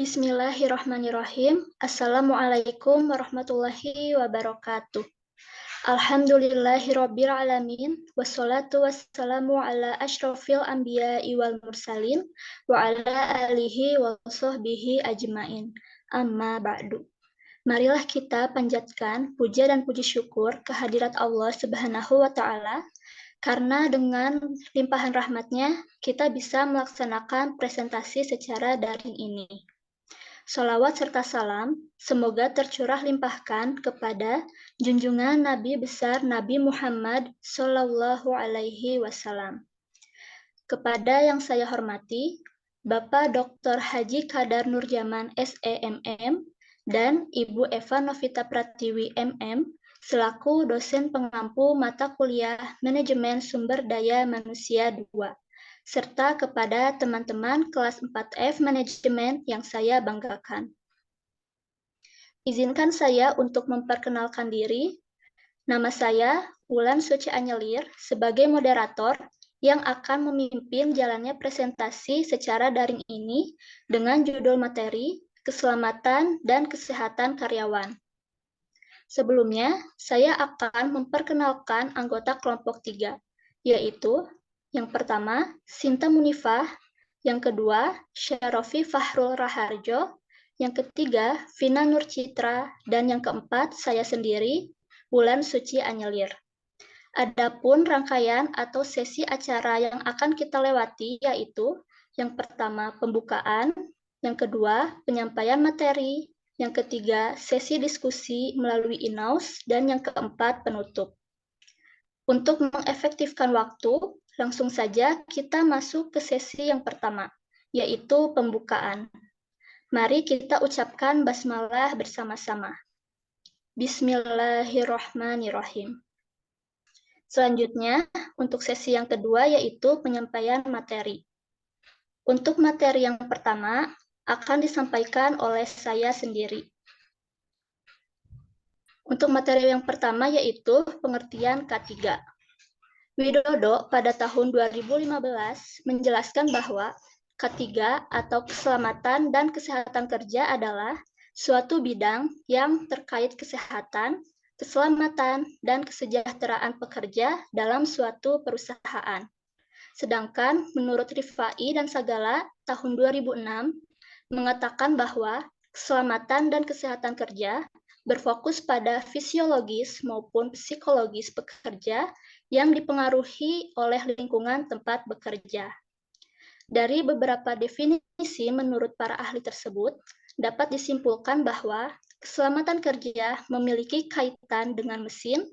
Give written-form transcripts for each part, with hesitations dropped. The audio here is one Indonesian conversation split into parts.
Bismillahirrahmanirrahim. Assalamualaikum warahmatullahi wabarakatuh. Alhamdulillahirabbil alamin wassalatu wassalamu ala asyrofil anbiya'i wal mursalin wa ala alihi wa sahbihi ajmain. Amma ba'du. Marilah kita panjatkan puja dan puji syukur kehadirat Allah Subhanahu wa taala karena dengan limpahan rahmatnya kita bisa melaksanakan presentasi secara daring ini. Sholawat serta salam semoga tercurah limpahkan kepada junjungan Nabi besar Nabi Muhammad Sallallahu Alaihi Wasallam. Kepada yang saya hormati, Bapak Dr. Haji Kadar Nurjaman SEMM dan Ibu Eva Novita Pratiwi MM selaku dosen pengampu mata kuliah Manajemen Sumber Daya Manusia 2. Serta kepada teman-teman kelas 4F Manajemen yang saya banggakan. Izinkan saya untuk memperkenalkan diri. Nama saya Wulan Suci Anyelir sebagai moderator yang akan memimpin jalannya presentasi secara daring ini dengan judul materi Keselamatan dan Kesehatan Karyawan. Sebelumnya, saya akan memperkenalkan anggota kelompok 3, yaitu yang pertama, Sinta Munifah. Yang kedua, Syarofi Fahrul Raharjo. Yang ketiga, Vina Nurcitra. Dan yang keempat, saya sendiri, Wulan Suci Anyelir. Adapun rangkaian atau sesi acara yang akan kita lewati yaitu yang pertama, pembukaan. Yang kedua, penyampaian materi. Yang ketiga, sesi diskusi melalui in-house. Dan yang keempat, penutup. Untuk mengefektifkan waktu, langsung saja kita masuk ke sesi yang pertama, yaitu pembukaan. Mari kita ucapkan basmalah bersama-sama. Bismillahirrahmanirrahim. Selanjutnya, untuk sesi yang kedua yaitu penyampaian materi. Untuk materi yang pertama akan disampaikan oleh saya sendiri. Untuk materi yang pertama yaitu pengertian K3. Widodo pada tahun 2015 menjelaskan bahwa K3 atau keselamatan dan kesehatan kerja adalah suatu bidang yang terkait kesehatan, keselamatan, dan kesejahteraan pekerja dalam suatu perusahaan. Sedangkan menurut Rifai dan Sagala tahun 2006 mengatakan bahwa keselamatan dan kesehatan kerja berfokus pada fisiologis maupun psikologis pekerja yang dipengaruhi oleh lingkungan tempat bekerja. Dari beberapa definisi menurut para ahli tersebut, dapat disimpulkan bahwa keselamatan kerja memiliki kaitan dengan mesin,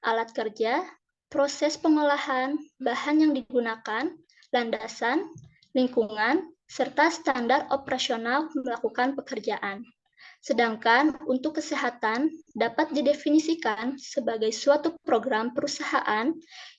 alat kerja, proses pengolahan, bahan yang digunakan, landasan, lingkungan, serta standar operasional melakukan pekerjaan. Sedangkan untuk kesehatan dapat didefinisikan sebagai suatu program perusahaan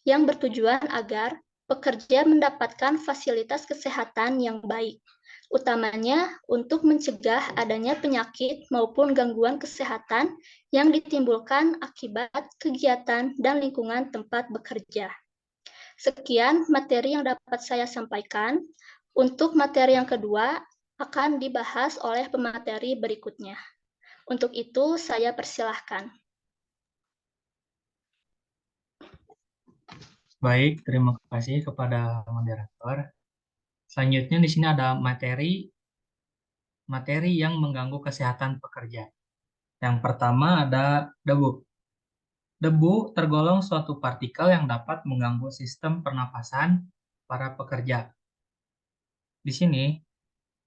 yang bertujuan agar pekerja mendapatkan fasilitas kesehatan yang baik, utamanya untuk mencegah adanya penyakit maupun gangguan kesehatan yang ditimbulkan akibat kegiatan dan lingkungan tempat bekerja. Sekian materi yang dapat saya sampaikan. Untuk materi yang kedua, akan dibahas oleh pemateri berikutnya. Untuk itu, saya persilahkan. Baik, terima kasih kepada moderator. Selanjutnya di sini ada materi yang mengganggu kesehatan pekerja. Yang pertama ada debu. Debu tergolong suatu partikel yang dapat mengganggu sistem pernapasan para pekerja. Di sini,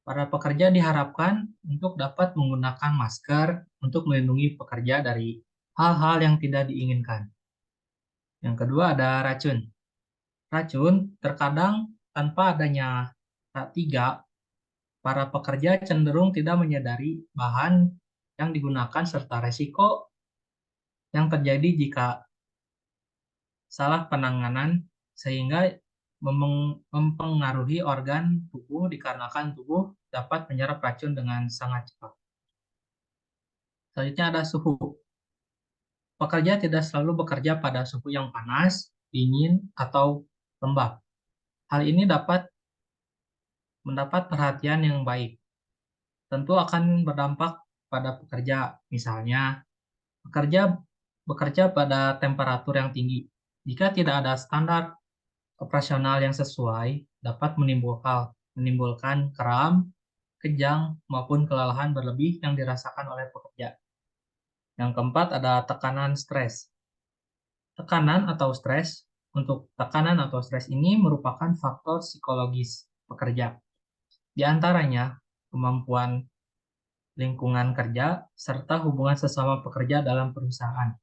para pekerja diharapkan untuk dapat menggunakan masker untuk melindungi pekerja dari hal-hal yang tidak diinginkan. Yang kedua ada racun. Racun terkadang tanpa adanya K3, para pekerja cenderung tidak menyadari bahan yang digunakan serta resiko yang terjadi jika salah penanganan sehingga mempengaruhi organ tubuh dikarenakan tubuh dapat menyerap racun dengan sangat cepat. Selanjutnya ada suhu. Pekerja tidak selalu bekerja pada suhu yang panas, dingin, atau lembab. Hal ini dapat mendapat perhatian yang baik. tentu akan berdampak pada pekerja. Misalnya, pekerja bekerja pada temperatur yang tinggi. Jika tidak ada standar operasional yang sesuai, dapat menimbulkan kram, kejang, maupun kelelahan berlebih yang dirasakan oleh pekerja. Yang keempat ada tekanan stres. Tekanan atau stres, untuk tekanan atau stres ini merupakan faktor psikologis pekerja. Di antaranya, kemampuan lingkungan kerja, serta hubungan sesama pekerja dalam perusahaan.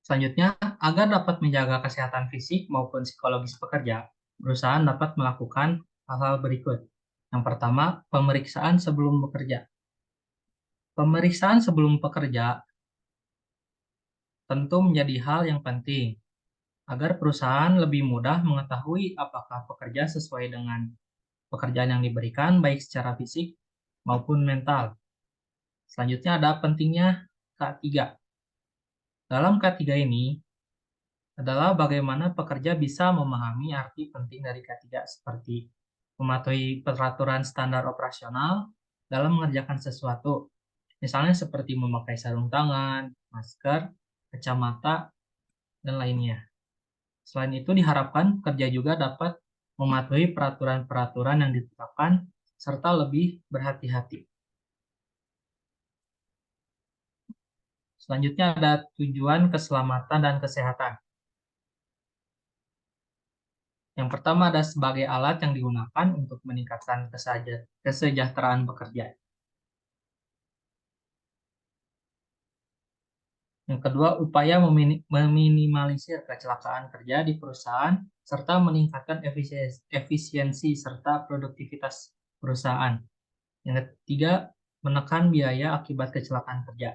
Selanjutnya, agar dapat menjaga kesehatan fisik maupun psikologis pekerja, perusahaan dapat melakukan hal-hal berikut. Yang pertama, pemeriksaan sebelum bekerja. Pemeriksaan sebelum bekerja tentu menjadi hal yang penting agar perusahaan lebih mudah mengetahui apakah pekerja sesuai dengan pekerjaan yang diberikan, baik secara fisik maupun mental. Selanjutnya ada pentingnya K3. Dalam K3 ini adalah bagaimana pekerja bisa memahami arti penting dari K3 seperti mematuhi peraturan standar operasional dalam mengerjakan sesuatu. Misalnya seperti memakai sarung tangan, masker, kacamata, dan lainnya. Selain itu diharapkan pekerja juga dapat mematuhi peraturan-peraturan yang ditetapkan serta lebih berhati-hati. Selanjutnya ada tujuan keselamatan dan kesehatan. Yang pertama ada sebagai alat yang digunakan untuk meningkatkan kesejahteraan pekerja. Yang kedua, upaya meminimalisir kecelakaan kerja di perusahaan serta meningkatkan efisiensi serta produktivitas perusahaan. Yang ketiga, menekan biaya akibat kecelakaan kerja.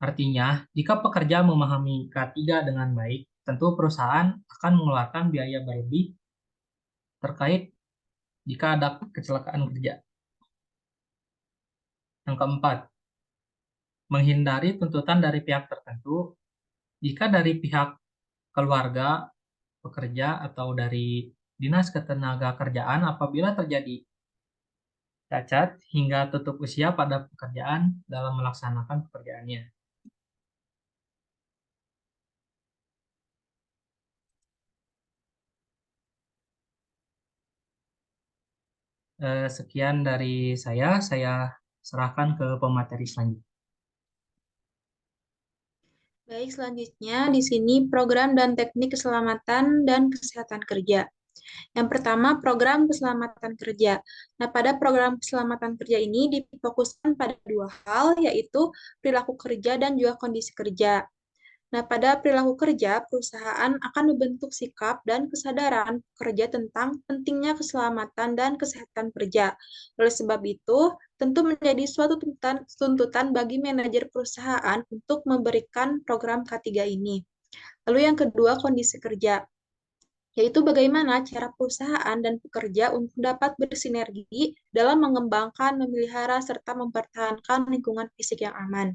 Artinya, jika pekerja memahami K3 dengan baik, tentu perusahaan akan mengeluarkan biaya berlebih terkait jika ada kecelakaan kerja. Yang keempat, menghindari tuntutan dari pihak tertentu. Jika dari pihak keluarga, pekerja, atau dari Dinas Ketenagakerjaan apabila terjadi cacat hingga tutup usia pada pekerjaan dalam melaksanakan pekerjaannya. Sekian dari saya serahkan ke pemateri selanjutnya. Baik, selanjutnya di sini program dan teknik keselamatan dan kesehatan kerja. Yang pertama, program keselamatan kerja. Nah, pada program keselamatan kerja ini difokuskan pada dua hal, yaitu perilaku kerja dan juga kondisi kerja. Nah, pada perilaku kerja, perusahaan akan membentuk sikap dan kesadaran kerja tentang pentingnya keselamatan dan kesehatan kerja. Oleh sebab itu, tentu menjadi suatu tuntutan bagi manajer perusahaan untuk memberikan program K3 ini. Lalu yang kedua, kondisi kerja, yaitu bagaimana cara perusahaan dan pekerja untuk dapat bersinergi dalam mengembangkan, memelihara, serta mempertahankan lingkungan fisik yang aman.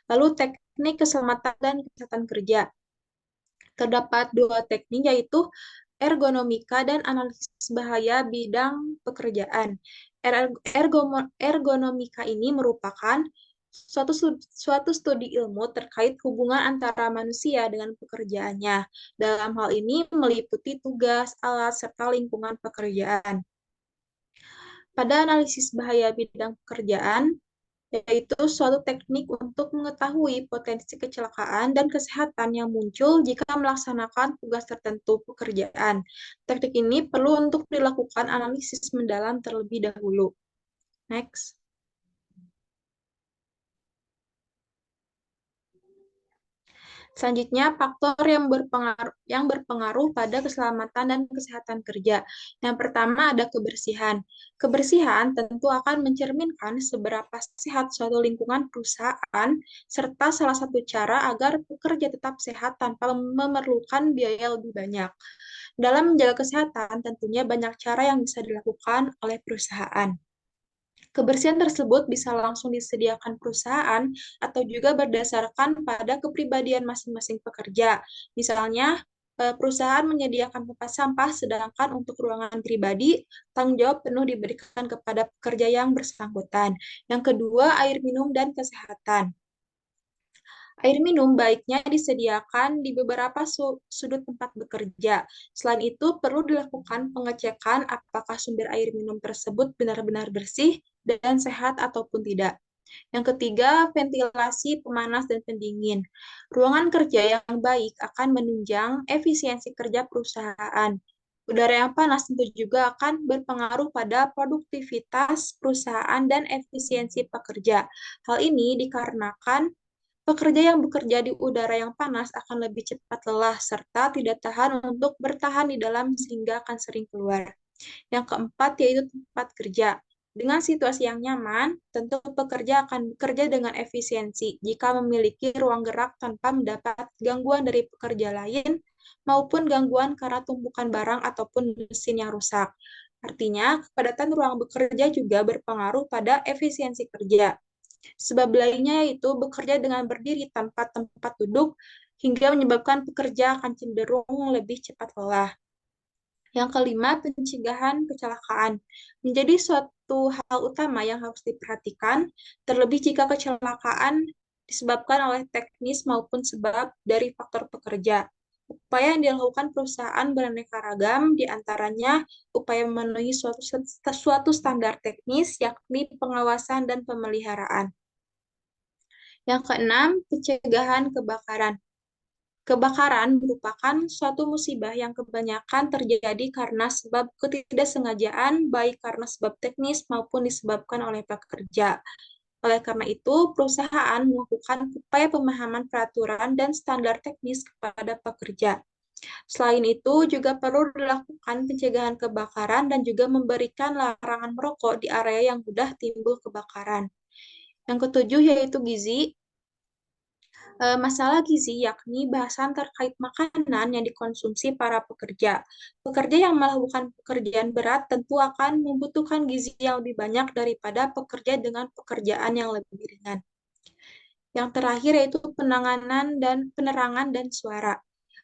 Lalu teknik keselamatan dan kesehatan kerja. Terdapat dua teknik, yaitu ergonomika dan analisis bahaya bidang pekerjaan. Ergonomika ini merupakan suatu studi ilmu terkait hubungan antara manusia dengan pekerjaannya. Dalam hal ini meliputi tugas, alat, serta lingkungan pekerjaan. Pada analisis bahaya bidang pekerjaan, yaitu suatu teknik untuk mengetahui potensi kecelakaan dan kesehatan yang muncul jika melaksanakan tugas tertentu pekerjaan. Teknik ini perlu untuk dilakukan analisis mendalam terlebih dahulu. Next. Selanjutnya, faktor yang berpengaruh pada keselamatan dan kesehatan kerja. Yang pertama ada kebersihan. Kebersihan tentu akan mencerminkan seberapa sehat suatu lingkungan perusahaan, serta salah satu cara agar pekerja tetap sehat tanpa memerlukan biaya lebih banyak. Dalam menjaga kesehatan, tentunya banyak cara yang bisa dilakukan oleh perusahaan. Kebersihan tersebut bisa langsung disediakan perusahaan atau juga berdasarkan pada kepribadian masing-masing pekerja. Misalnya, perusahaan menyediakan tempat sampah, sedangkan untuk ruangan pribadi, tanggung jawab penuh diberikan kepada pekerja yang bersangkutan. Yang kedua, air minum dan kesehatan. Air minum baiknya disediakan di beberapa sudut tempat bekerja. Selain itu, perlu dilakukan pengecekan apakah sumber air minum tersebut benar-benar bersih dan sehat ataupun tidak. Yang ketiga, ventilasi, pemanas, dan pendingin. Ruangan kerja yang baik akan menunjang efisiensi kerja perusahaan. Udara yang panas tentu juga akan berpengaruh pada produktivitas perusahaan dan efisiensi pekerja. Hal ini dikarenakan pekerja yang bekerja di udara yang panas akan lebih cepat lelah serta tidak tahan untuk bertahan di dalam sehingga akan sering keluar. Yang keempat yaitu tempat kerja. Dengan situasi yang nyaman, tentu pekerja akan bekerja dengan efisiensi jika memiliki ruang gerak tanpa mendapat gangguan dari pekerja lain maupun gangguan karena tumpukan barang ataupun mesin yang rusak. Artinya, kepadatan ruang bekerja juga berpengaruh pada efisiensi kerja. Sebab lainnya yaitu bekerja dengan berdiri tanpa tempat duduk hingga menyebabkan pekerja akan cenderung lebih cepat lelah. Yang kelima, pencegahan kecelakaan. Menjadi suatu hal utama yang harus diperhatikan, terlebih jika kecelakaan disebabkan oleh teknis maupun sebab dari faktor pekerja. Upaya yang dilakukan perusahaan beraneka ragam, diantaranya upaya memenuhi suatu standar teknis, yakni pengawasan dan pemeliharaan. Yang keenam, pencegahan kebakaran. Kebakaran merupakan suatu musibah yang kebanyakan terjadi karena sebab ketidaksengajaan, baik karena sebab teknis maupun disebabkan oleh pekerja. Oleh karena itu, perusahaan melakukan upaya pemahaman peraturan dan standar teknis kepada pekerja. Selain itu, juga perlu dilakukan pencegahan kebakaran dan juga memberikan larangan merokok di area yang mudah timbul kebakaran. Yang ketujuh yaitu gizi. Masalah gizi yakni bahasan terkait makanan yang dikonsumsi para pekerja. Pekerja yang melakukan pekerjaan berat tentu akan membutuhkan gizi yang lebih banyak daripada pekerja dengan pekerjaan yang lebih ringan. Yang terakhir yaitu penerangan dan suara.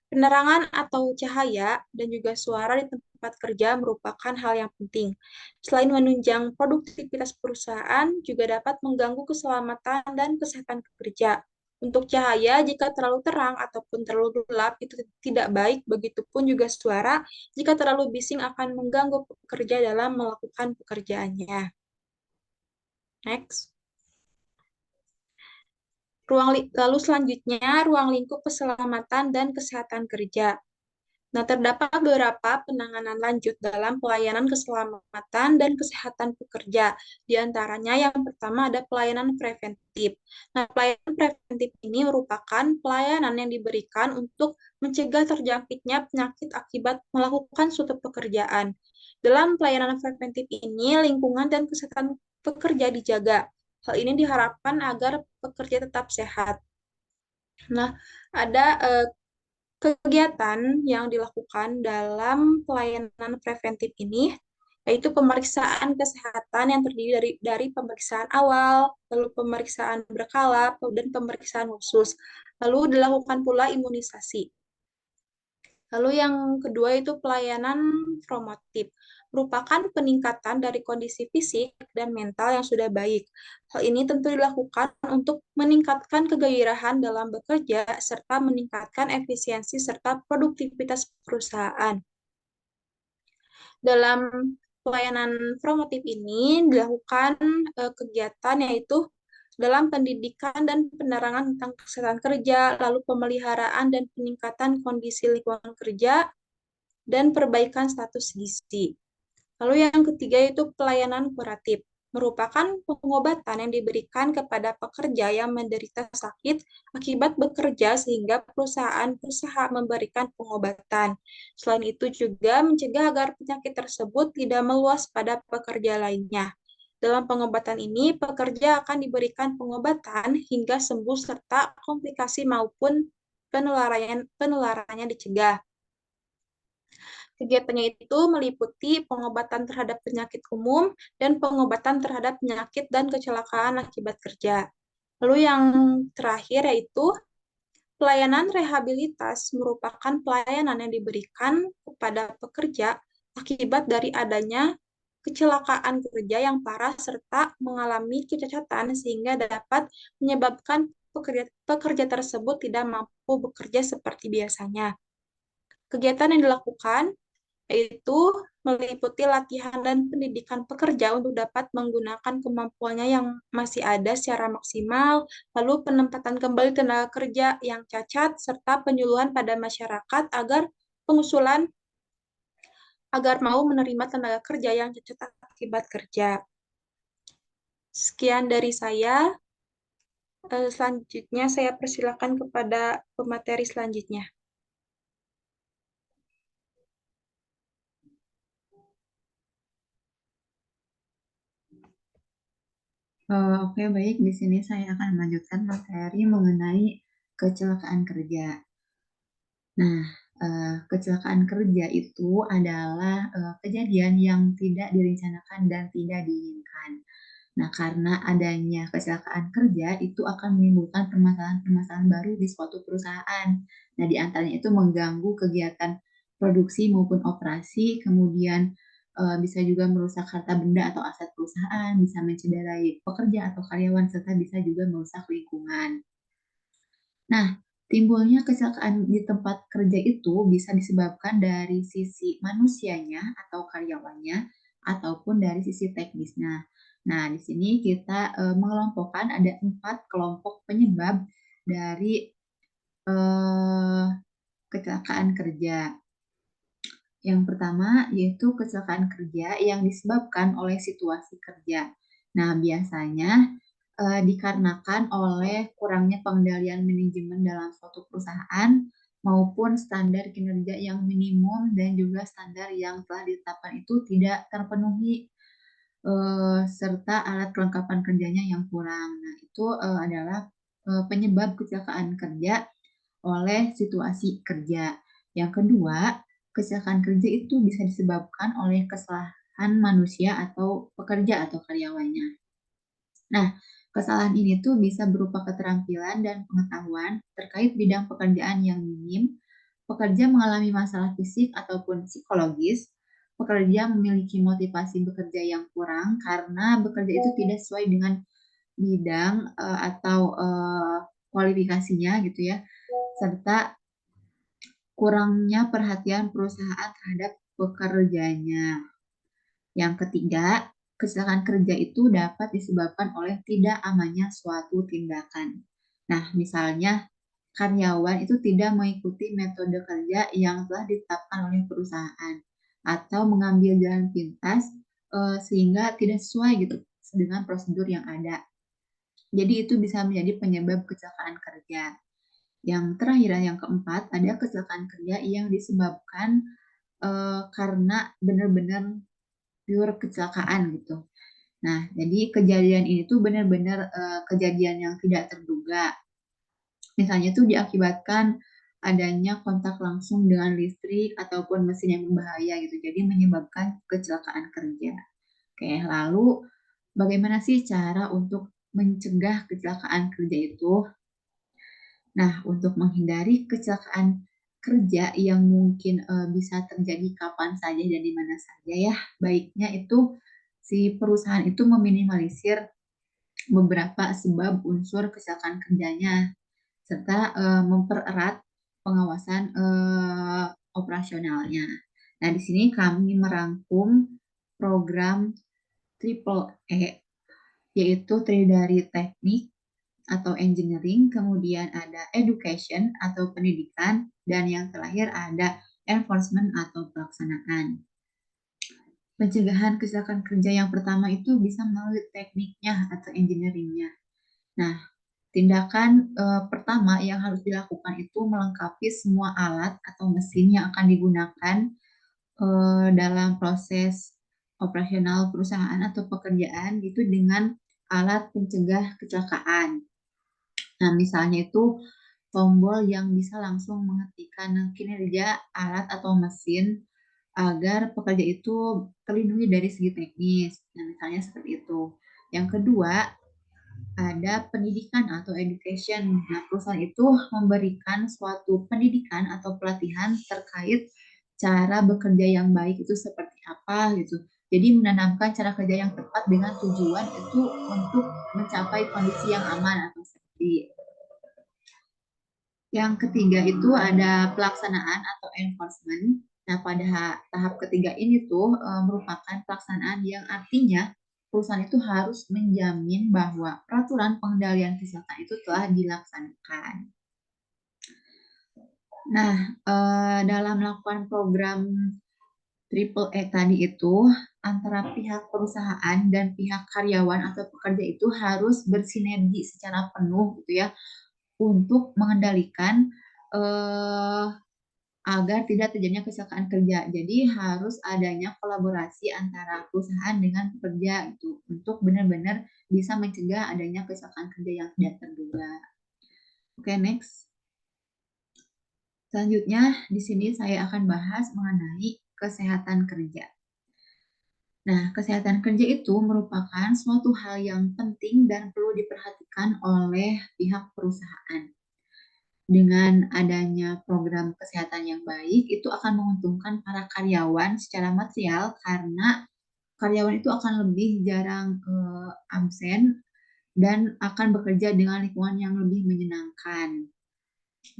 Penerangan atau cahaya dan juga suara di tempat kerja merupakan hal yang penting. Selain menunjang produktivitas perusahaan, juga dapat mengganggu keselamatan dan kesehatan kerja. Untuk cahaya, jika terlalu terang ataupun terlalu gelap, itu tidak baik. Begitupun juga suara, jika terlalu bising akan mengganggu pekerja dalam melakukan pekerjaannya. Next. Lalu selanjutnya, ruang lingkup keselamatan dan kesehatan kerja. Nah, terdapat beberapa penanganan lanjut dalam pelayanan keselamatan dan kesehatan pekerja. Di antaranya yang pertama ada pelayanan preventif. Nah, pelayanan preventif ini merupakan pelayanan yang diberikan untuk mencegah terjangkitnya penyakit akibat melakukan suatu pekerjaan. Dalam pelayanan preventif ini, lingkungan dan kesehatan pekerja dijaga. Hal ini diharapkan agar pekerja tetap sehat. Nah, ada kegiatan yang dilakukan dalam pelayanan preventif ini, yaitu pemeriksaan kesehatan yang terdiri dari pemeriksaan awal, lalu pemeriksaan berkala, dan pemeriksaan khusus. Lalu dilakukan pula imunisasi. Lalu yang kedua itu pelayanan promotif, merupakan peningkatan dari kondisi fisik dan mental yang sudah baik. Hal ini tentu dilakukan untuk meningkatkan kegairahan dalam bekerja serta meningkatkan efisiensi serta produktivitas perusahaan. Dalam pelayanan promotif ini dilakukan kegiatan yaitu dalam pendidikan dan penerangan tentang kesehatan kerja, lalu pemeliharaan dan peningkatan kondisi lingkungan kerja, dan perbaikan status gizi. Lalu yang ketiga itu pelayanan kuratif, merupakan pengobatan yang diberikan kepada pekerja yang menderita sakit akibat bekerja sehingga perusahaan berusaha memberikan pengobatan. Selain itu juga mencegah agar penyakit tersebut tidak meluas pada pekerja lainnya. Dalam pengobatan ini, pekerja akan diberikan pengobatan hingga sembuh serta komplikasi maupun penularannya dicegah. Kegiatannya itu meliputi pengobatan terhadap penyakit umum dan pengobatan terhadap penyakit dan kecelakaan akibat kerja. Lalu yang terakhir yaitu pelayanan rehabilitas merupakan pelayanan yang diberikan kepada pekerja akibat dari adanya kecelakaan kerja yang parah serta mengalami kecacatan sehingga dapat menyebabkan pekerja tersebut tidak mampu bekerja seperti biasanya. Kegiatan yang dilakukan yaitu meliputi latihan dan pendidikan pekerja untuk dapat menggunakan kemampuannya yang masih ada secara maksimal, lalu penempatan kembali tenaga kerja yang cacat, serta penyuluhan pada masyarakat agar mau menerima tenaga kerja yang cacat akibat kerja. Sekian dari saya. Selanjutnya saya persilakan kepada pemateri selanjutnya. Oke, baik. Di sini saya akan melanjutkan materi mengenai kecelakaan kerja. Nah, kecelakaan kerja itu adalah kejadian yang tidak direncanakan dan tidak diinginkan. Nah, karena adanya kecelakaan kerja itu akan menimbulkan permasalahan-permasalahan baru di suatu perusahaan. Nah, di antaranya itu mengganggu kegiatan produksi maupun operasi, kemudian bisa juga merusak harta benda atau aset perusahaan, bisa mencederai pekerja atau karyawan, serta bisa juga merusak lingkungan. Nah, timbulnya kecelakaan di tempat kerja itu bisa disebabkan dari sisi manusianya atau karyawannya, ataupun dari sisi teknisnya. Nah, di sini kita mengelompokkan ada 4 kelompok penyebab dari kecelakaan kerja. Yang pertama yaitu kecelakaan kerja yang disebabkan oleh situasi kerja. Nah, biasanya dikarenakan oleh kurangnya pengendalian manajemen dalam suatu perusahaan maupun standar kinerja yang minimum dan juga standar yang telah ditetapkan itu tidak terpenuhi serta alat kelengkapan kerjanya yang kurang. Nah, itu adalah penyebab kecelakaan kerja oleh situasi kerja. Yang kedua, kecelakaan kerja itu bisa disebabkan oleh kesalahan manusia atau pekerja atau karyawannya. Nah, kesalahan ini tuh bisa berupa keterampilan dan pengetahuan terkait bidang pekerjaan yang minim, pekerja mengalami masalah fisik ataupun psikologis, pekerja memiliki motivasi bekerja yang kurang karena bekerja itu tidak sesuai dengan bidang atau kualifikasinya gitu ya, serta kurangnya perhatian perusahaan terhadap pekerjanya. Yang ketiga, kecelakaan kerja itu dapat disebabkan oleh tidak amannya suatu tindakan. Nah, misalnya karyawan itu tidak mengikuti metode kerja yang telah ditetapkan oleh perusahaan atau mengambil jalan pintas sehingga tidak sesuai gitu dengan prosedur yang ada. Jadi itu bisa menjadi penyebab kecelakaan kerja. Yang terakhir, yang keempat, ada kecelakaan kerja yang disebabkan karena benar-benar pure kecelakaan gitu. Nah, jadi kejadian ini tuh benar-benar kejadian yang tidak terduga. Misalnya tuh diakibatkan adanya kontak langsung dengan listrik ataupun mesin yang berbahaya gitu. Jadi menyebabkan kecelakaan kerja. Oke, lalu bagaimana sih cara untuk mencegah kecelakaan kerja itu? Nah, untuk menghindari kecelakaan kerja yang mungkin bisa terjadi kapan saja dan di mana saja ya, baiknya itu si perusahaan itu meminimalisir beberapa sebab unsur kecelakaan kerjanya, serta mempererat pengawasan operasionalnya. Nah, di sini kami merangkum program Triple E, yaitu terdiri dari teknik atau engineering, kemudian ada education atau pendidikan, dan yang terakhir ada enforcement atau pelaksanaan. Pencegahan kecelakaan kerja yang pertama itu bisa melalui tekniknya atau engineeringnya. Nah, tindakan pertama yang harus dilakukan itu melengkapi semua alat atau mesin yang akan digunakan dalam proses operasional perusahaan atau pekerjaan gitu dengan alat pencegah kecelakaan. Nah, misalnya itu tombol yang bisa langsung menghentikan kinerja alat atau mesin, agar pekerja itu terlindungi dari segi teknis. Nah, misalnya seperti itu. Yang kedua, ada pendidikan atau education. Nah, perusahaan itu memberikan suatu pendidikan atau pelatihan terkait cara bekerja yang baik itu seperti apa gitu. Jadi menanamkan cara kerja yang tepat dengan tujuan itu untuk mencapai kondisi yang aman atau safety. Yang ketiga itu ada pelaksanaan atau enforcement. Nah, pada tahap ketiga ini tuh merupakan pelaksanaan yang artinya perusahaan itu harus menjamin bahwa peraturan pengendalian kesehatan itu telah dilaksanakan. Nah, dalam melakukan program Triple E tadi itu, antara pihak perusahaan dan pihak karyawan atau pekerja itu harus bersinergi secara penuh gitu ya, untuk mengendalikan agar tidak terjadinya kecelakaan kerja. Jadi harus adanya kolaborasi antara perusahaan dengan pekerja itu untuk benar-benar bisa mencegah adanya kecelakaan kerja yang tidak terduga. Oke, next. Selanjutnya di sini saya akan bahas mengenai kesehatan kerja. Nah, kesehatan kerja itu merupakan suatu hal yang penting dan perlu diperhatikan oleh pihak perusahaan. Dengan adanya program kesehatan yang baik, itu akan menguntungkan para karyawan secara material karena karyawan itu akan lebih jarang absen dan akan bekerja dengan lingkungan yang lebih menyenangkan.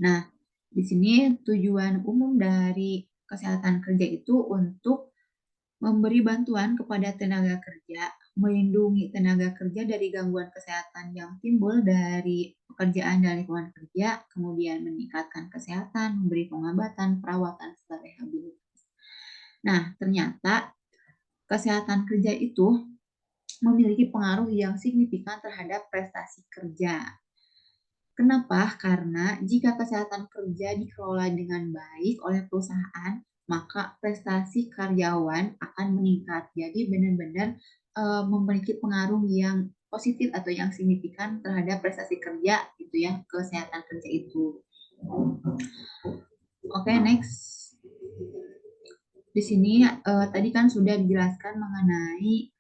Nah, di sini tujuan umum dari kesehatan kerja itu untuk memberi bantuan kepada tenaga kerja, melindungi tenaga kerja dari gangguan kesehatan yang timbul dari pekerjaan dan lingkungan kerja, kemudian meningkatkan kesehatan, memberi pengobatan, perawatan, serta rehabilitasi. Nah, ternyata kesehatan kerja itu memiliki pengaruh yang signifikan terhadap prestasi kerja. Kenapa? Karena jika kesehatan kerja dikelola dengan baik oleh perusahaan, maka prestasi karyawan akan meningkat. Jadi benar-benar memiliki pengaruh yang positif atau yang signifikan terhadap prestasi kerja gitu ya, kesehatan kerja itu. Oke, next. Di sini tadi kan sudah dijelaskan mengenai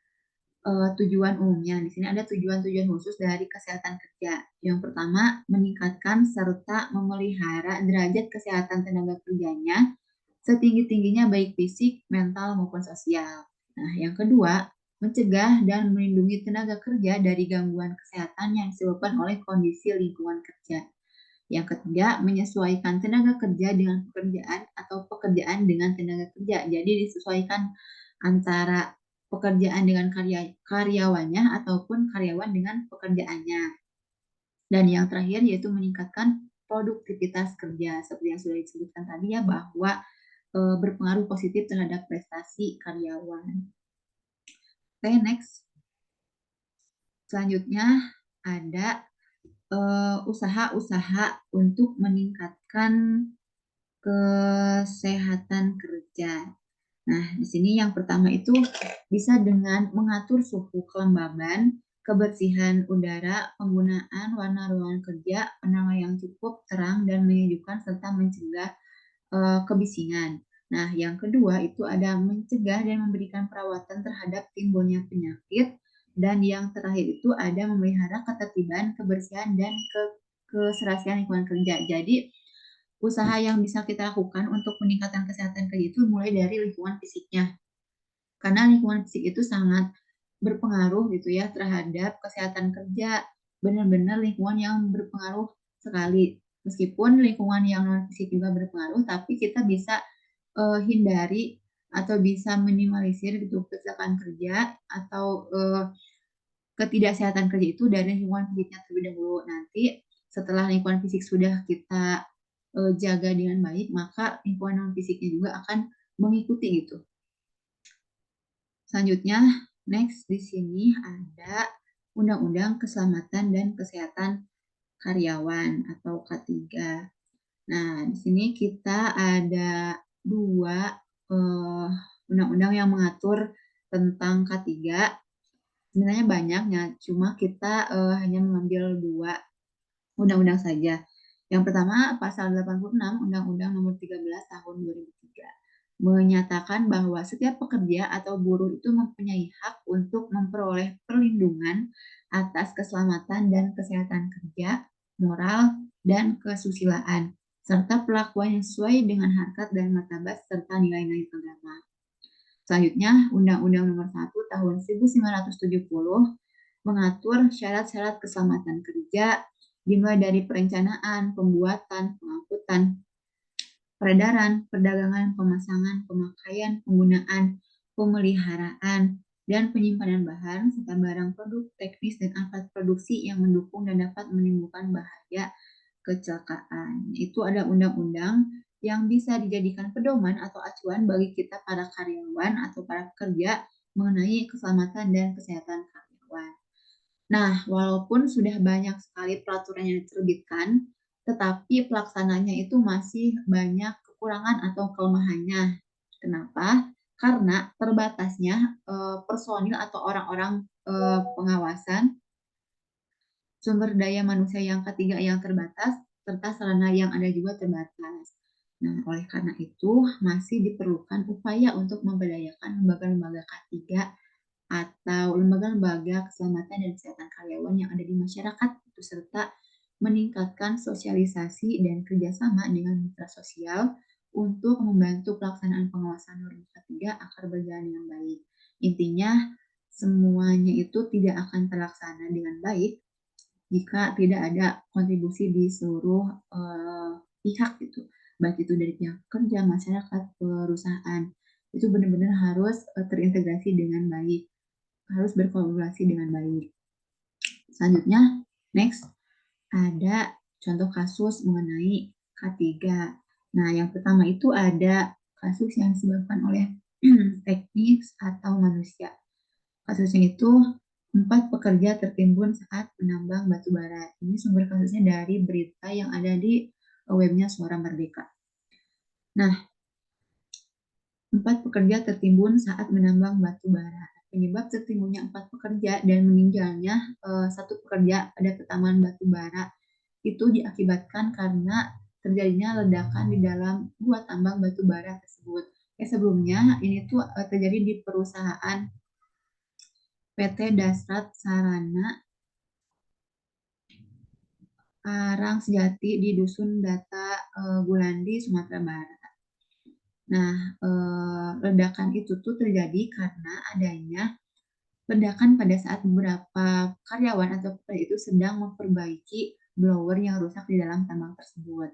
tujuan umumnya. Di sini ada tujuan-tujuan khusus dari kesehatan kerja. Yang pertama, meningkatkan serta memelihara derajat kesehatan tenaga kerjanya setinggi-tingginya baik fisik, mental, maupun sosial. Nah, yang kedua, mencegah dan melindungi tenaga kerja dari gangguan kesehatan yang disebabkan oleh kondisi lingkungan kerja. Yang ketiga, menyesuaikan tenaga kerja dengan pekerjaan atau pekerjaan dengan tenaga kerja. Jadi disesuaikan antara pekerjaan dengan karyawannya ataupun karyawan dengan pekerjaannya. Dan yang terakhir yaitu meningkatkan produktivitas kerja. Seperti yang sudah disebutkan tadi ya, bahwa berpengaruh positif terhadap prestasi karyawan. Oke, next. Selanjutnya ada usaha-usaha untuk meningkatkan kesehatan kerja. Nah, di sini yang pertama itu bisa dengan mengatur suhu kelembaban, kebersihan udara, penggunaan warna ruangan kerja, penerangan yang cukup, terang, dan menyejukkan, serta mencegah kebisingan. Nah, yang kedua itu ada mencegah dan memberikan perawatan terhadap timbulnya penyakit. Dan yang terakhir itu ada memelihara ketertiban, kebersihan, dan keserasian lingkungan kerja. Jadi, usaha yang bisa kita lakukan untuk meningkatkan kesehatan kerja itu mulai dari lingkungan fisiknya. Karena lingkungan fisik itu sangat berpengaruh gitu ya terhadap kesehatan kerja. Benar-benar lingkungan yang berpengaruh sekali. Meskipun lingkungan yang non fisik juga berpengaruh, tapi kita bisa hindari atau bisa minimalisir gitu kecelakaan kerja atau ketidaksehatan kerja itu dari lingkungan fisiknya terlebih dahulu. Nanti setelah lingkungan fisik sudah kita jaga dengan baik, maka lingkungan non fisiknya juga akan mengikuti gitu. Selanjutnya, next di sini ada Undang-Undang Keselamatan dan Kesehatan Karyawan atau K3. Nah, di sini kita ada dua undang-undang yang mengatur tentang K3. Sebenarnya banyaknya, cuma kita hanya mengambil dua undang-undang saja. Yang pertama, pasal 86 Undang-Undang Nomor 13 Tahun 2003. menyatakan bahwa setiap pekerja atau buruh itu mempunyai hak untuk memperoleh perlindungan atas keselamatan dan kesehatan kerja, moral, dan kesusilaan, serta perlakuan yang sesuai dengan harkat dan martabat serta nilai-nilai agama. Selanjutnya, Undang-Undang Nomor 1 Tahun 1970 mengatur syarat-syarat keselamatan kerja dimulai dari perencanaan, pembuatan, pengangkutan, peredaran, perdagangan, pemasangan, pemakaian, penggunaan, pemeliharaan, dan penyimpanan bahan serta barang produk teknis dan alat produksi yang mendukung dan dapat menimbulkan bahaya kecelakaan. Itu ada undang-undang yang bisa dijadikan pedoman atau acuan bagi kita para karyawan atau para pekerja mengenai keselamatan dan kesehatan karyawan. Nah, walaupun sudah banyak sekali peraturan yang diterbitkan, tetapi pelaksananya itu masih banyak kekurangan atau kelemahannya. Kenapa? Karena terbatasnya personil atau orang-orang pengawasan, sumber daya manusia yang ketiga yang terbatas, serta sarana yang ada juga terbatas. Nah, oleh karena itu masih diperlukan upaya untuk memberdayakan lembaga-lembaga K3 atau lembaga-lembaga keselamatan dan kesehatan karyawan yang ada di masyarakat, serta meningkatkan sosialisasi dan kerjasama dengan mitra sosial untuk membantu pelaksanaan pengawasan norma K3 agar berjalan dengan baik. Intinya, semuanya itu tidak akan terlaksana dengan baik jika tidak ada kontribusi di seluruh pihak gitu, baik itu dari pihak kerja, masyarakat, perusahaan, itu benar-benar harus terintegrasi dengan baik, harus berkolaborasi dengan baik. Selanjutnya, next, ada contoh kasus mengenai K3. Nah, yang pertama itu ada kasus yang disebabkan oleh teknis atau manusia. Kasusnya itu 4 pekerja tertimbun saat menambang batu bara. Ini sumber kasusnya dari berita yang ada di webnya Suara Merdeka. Nah, 4 pekerja tertimbun saat menambang batu bara. Penyebab tertimbunnya 4 pekerja dan meninggalnya 1 pekerja pada pertambangan batu bara itu diakibatkan karena terjadinya ledakan di dalam gua tambang batu bara tersebut. Sebelumnya ini tuh terjadi di perusahaan PT Dasrat Sarana Arang Sejati di Dusun Data Gulandi, Sumatera Barat. Nah, ledakan itu tuh terjadi karena adanya ledakan pada saat beberapa karyawan atau pekerja itu sedang memperbaiki blower yang rusak di dalam tambang tersebut.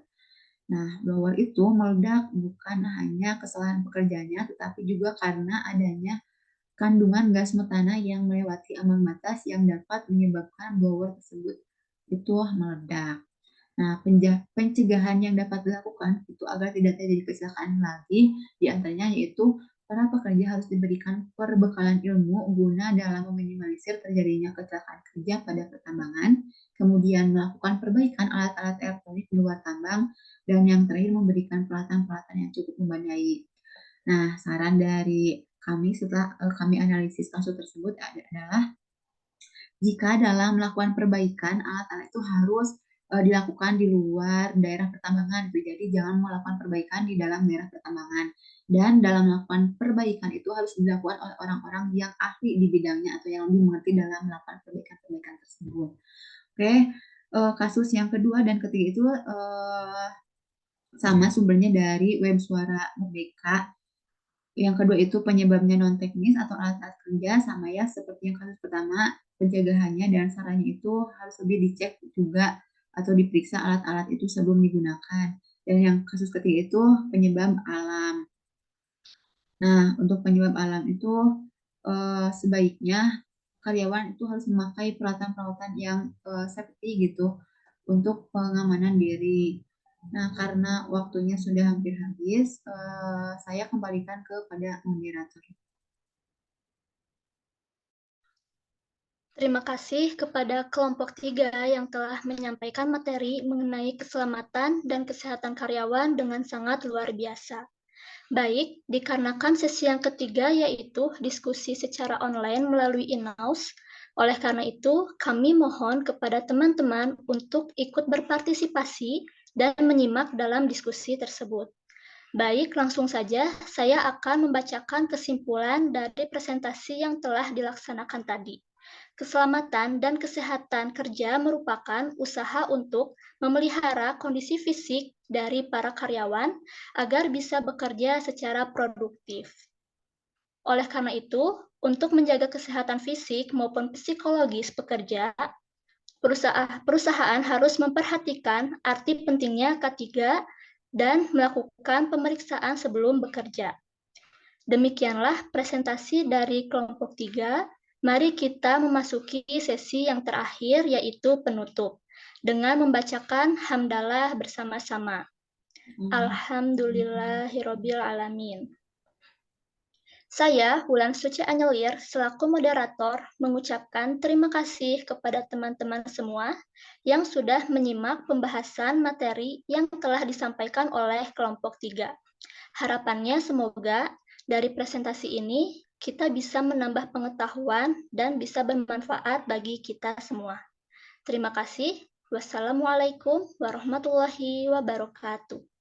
Nah, blower itu meledak bukan hanya kesalahan pekerjanya, tetapi juga karena adanya kandungan gas metana yang melewati ambang batas yang dapat menyebabkan blower tersebut itu meledak. Nah, pencegahan yang dapat dilakukan itu agar tidak terjadi kecelakaan lagi, diantaranya yaitu para pekerja harus diberikan perbekalan ilmu guna dalam meminimalisir terjadinya kecelakaan kerja pada pertambangan, kemudian melakukan perbaikan alat-alat elektronik di luar tambang, dan yang terakhir memberikan peralatan-peralatan yang cukup memadai. Nah, saran dari kami setelah kami analisis kasus tersebut adalah jika dalam melakukan perbaikan alat-alat itu harus dilakukan di luar daerah pertambangan. Jadi jangan melakukan perbaikan di dalam daerah pertambangan. Dan dalam melakukan perbaikan itu harus dilakukan oleh orang-orang yang ahli di bidangnya atau yang lebih mengerti dalam melakukan perbaikan-perbaikan tersebut. Oke, kasus yang kedua dan ketiga itu sama sumbernya dari web Suara Merdeka. Yang kedua itu penyebabnya non-teknis atau alat-alat kerja, sama ya seperti yang kasus pertama, pencegahannya dan sarannya itu harus lebih dicek juga atau diperiksa alat-alat itu sebelum digunakan. Dan yang kasus ketiga itu penyebab alam. Nah, untuk penyebab alam itu sebaiknya karyawan itu harus memakai peralatan-peralatan yang safety gitu untuk pengamanan diri. Nah, karena waktunya sudah hampir habis, saya kembalikan kepada moderator. Terima kasih kepada kelompok 3 yang telah menyampaikan materi mengenai keselamatan dan kesehatan karyawan dengan sangat luar biasa. Baik, dikarenakan sesi yang ketiga yaitu diskusi secara online melalui in-house, oleh karena itu kami mohon kepada teman-teman untuk ikut berpartisipasi dan menyimak dalam diskusi tersebut. Baik, langsung saja saya akan membacakan kesimpulan dari presentasi yang telah dilaksanakan tadi. Keselamatan dan kesehatan kerja merupakan usaha untuk memelihara kondisi fisik dari para karyawan agar bisa bekerja secara produktif. Oleh karena itu, untuk menjaga kesehatan fisik maupun psikologis pekerja, perusahaan harus memperhatikan arti pentingnya K3 dan melakukan pemeriksaan sebelum bekerja. Demikianlah presentasi dari kelompok 3. Mari kita memasuki sesi yang terakhir, yaitu penutup, dengan membacakan hamdalah bersama-sama. Alhamdulillahirabbil alamin. Saya, Wulan Suci Anyelir, selaku moderator, mengucapkan terima kasih kepada teman-teman semua yang sudah menyimak pembahasan materi yang telah disampaikan oleh kelompok 3. Harapannya semoga dari presentasi ini kita bisa menambah pengetahuan dan bisa bermanfaat bagi kita semua. Terima kasih. Wassalamualaikum warahmatullahi wabarakatuh.